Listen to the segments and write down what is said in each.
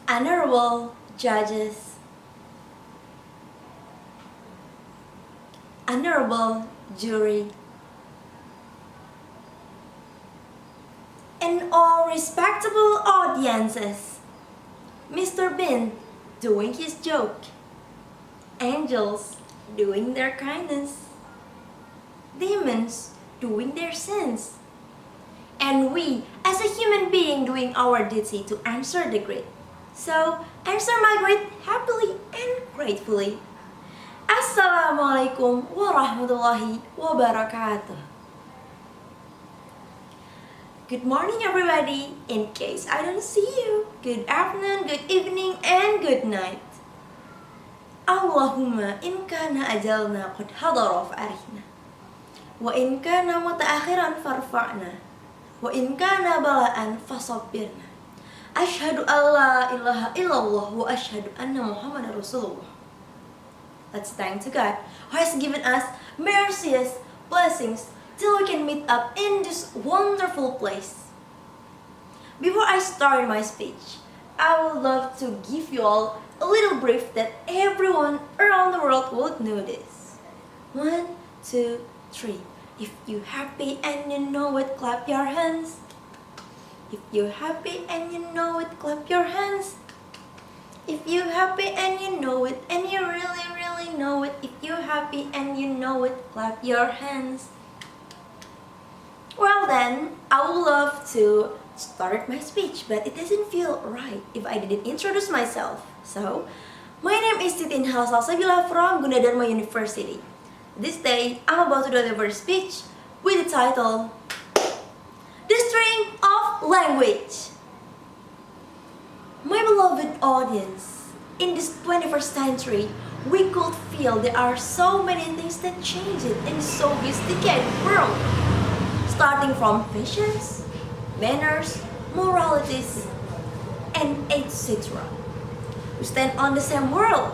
Honorable judges, honorable jury, and all respectable audiences. Mr. Bean doing his joke, angels doing their kindness, demons doing their sins, and we as a human being doing our duty to answer the great. So answer my great happily and gratefully. Assalamualaikum warahmatullahi wabarakatuh. Good morning everybody, in case I don't see you. Good afternoon, good evening, and good night. Allahumma in kana ajalna qad hadara fa'arihna, wa in kana mutaakhiran farfa'na, wa in kana bala'an fasabbirna. Ashhadu an la ilaha illallah wa ashhadu anna Muhammadar Rasulullah. Let's thank to God who has given us mercies, blessings, till we can meet up in this wonderful place. Before I start my speech, I would love to give you all a little brief that everyone around the world would know this. 1, 2, 3. If you happy and you know it, clap your hands. If you're happy and you know it, clap your hands. If you're happy and you know it, and you really, really know it, if you're happy and you know it, clap your hands. Well then, I would love to start my speech, but it doesn't feel right if I didn't introduce myself. So, my name is Siti Nahlah Salsabila from Gunadarma University. This day, I'm about to deliver a speech with the title, The String of Language. My beloved audience, in this 21st century, we could feel there are so many things that change it in this sophisticated world. Starting from fashions, manners, moralities, and etc. We stand on the same world,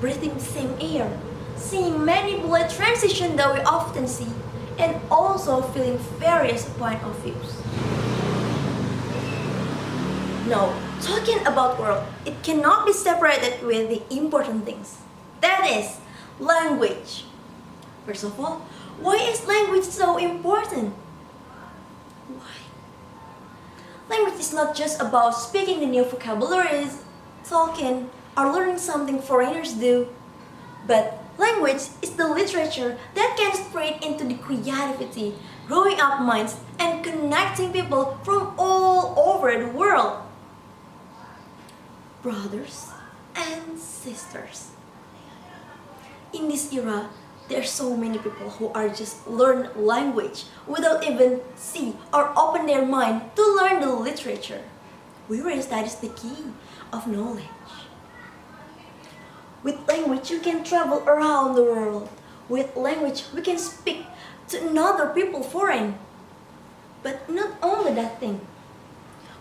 breathing the same air, seeing many bullet transitions that we often see, and also feeling various point of views. No, talking about world, it cannot be separated with the important things. That is, language. First of all, why is language so important? Why? Language is not just about speaking the new vocabularies, talking, or learning something foreigners do, but language is the literature that can spread into the creativity, growing up minds, and connecting people from all over the world. Brothers and sisters, in this era, there are so many people who are just learn language without even see or open their mind to learn the literature. We realize that is the key of knowledge. With language, you can travel around the world. With language, we can speak to another people foreign. But not only that thing.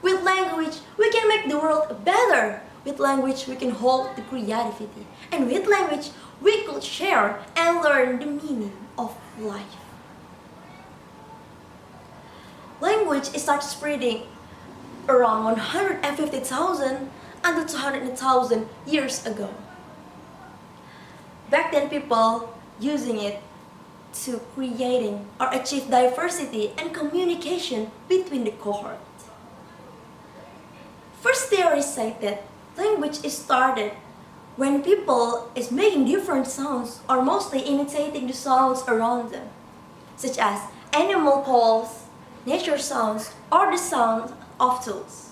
With language, we can make the world better. With language, we can hold the creativity. And with language, we could share and learn the meaning of life. Language started spreading around 150,000 until 200,000 years ago. Back then, people using it to creating or achieve diversity and communication between the cohort. First theories say that language is started when people is making different sounds or mostly imitating the sounds around them, such as animal calls, nature sounds, or the sound of tools.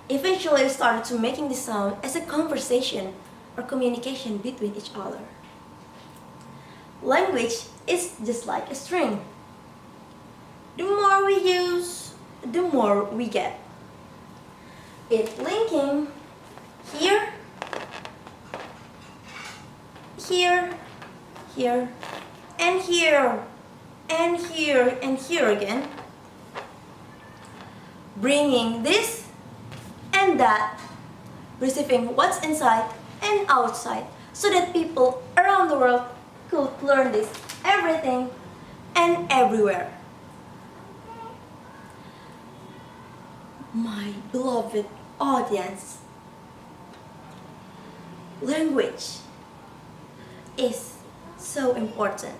Eventually, it started to making the sound as a conversation or communication between each other. Language is just like a string. The more we use, the more we get. It's linking here, here, here, and here, and here, and here again. Bringing this and that, receiving what's inside and outside, so that people around the world could learn this everything and everywhere. My beloved audience. Language is so important.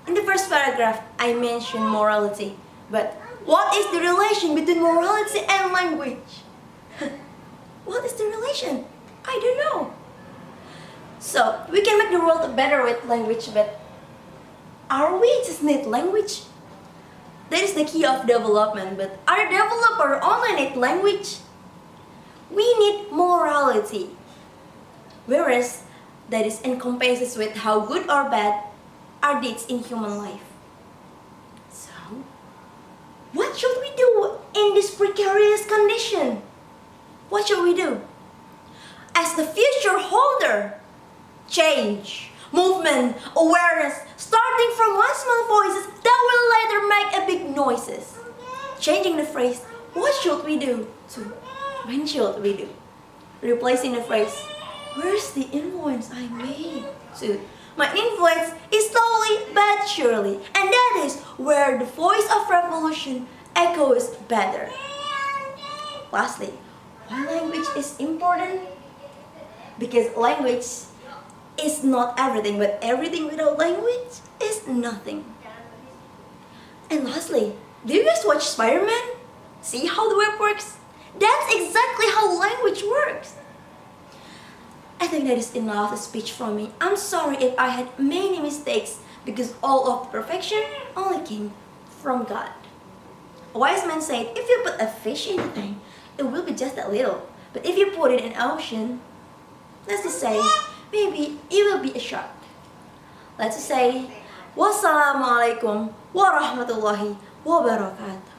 In the first paragraph, I mentioned morality, but what is the relation between morality and language? What is the relation? I don't know. So, we can make the world better with language, but are we just need language? That is the key of development, but our developer only need language. We need morality. Whereas that is encompasses with how good or bad are deeds in human life. So, what should we do in this precarious condition? What should we do? As the future holder, change, movement, awareness, starting from one small voices that will later make a big noises. Changing the phrase, what should we do, to when should we do? Replacing the phrase, where's the influence I made, to my influence is slowly but surely. And that is where the voice of revolution echoes better. Lastly, why language is important? Because language is not everything, but everything without language is nothing. And lastly, do you guys watch Spider-Man? See how the web works? That's exactly how language works. I think that is enough speech from me. I'm sorry if I had many mistakes, because all of perfection only came from God. A wise man said, if you put a fish in a tank, it will be just a little. But if you put it in an ocean, let's just say, maybe it will be a shark. Let's just say, wassalamualaikum warahmatullahi wabarakatuh.